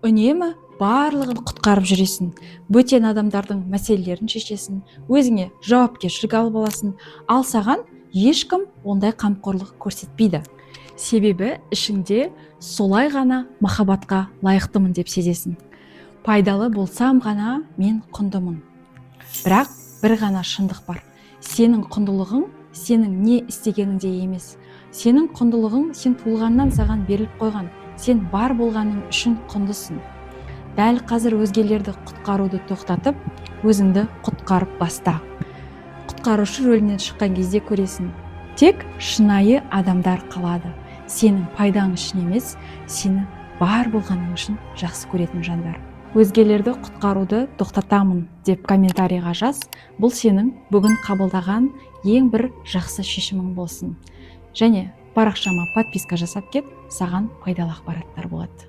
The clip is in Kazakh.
үнемі барлығын құтқарып жүресің, бөтен адамдардың мәселелерін шешесің, өзіңе жауапкершілік алып аласың, ал саған ешкім ондай қамқорлық көрсетпейді. Себебі ішіңде солай ғана махаббатқа лайықтымын деп сезесің. Пайдалы болсам ғана мен құндымын. Бірақ бір ғана шындық бар. Сенің құндылығың сенің не істегеніңде емес. Сенің құндылығың сен туылғаннан саған беріліп қойған. Сен бар болғаның үшін құндысың. Дәл қазір өзгелерді құтқаруды тоқтатып, өзіңді құтқарып баста. Құтқарушы рөлінен шыққан кезде көресің, тек шынайы адамдар қалады. Сенің пайдаң үшін емес, сені бар болғаның үшін жақсы көретін жандар. Өзгелерді құтқаруды тоқтатамын деп комментарийға жаз. Бұл сенің бүгін қабылдаған ең бір жақсы шешімің болсын. Және парақшама подписка жасап кет, саған пайдалы ақпараттар болады.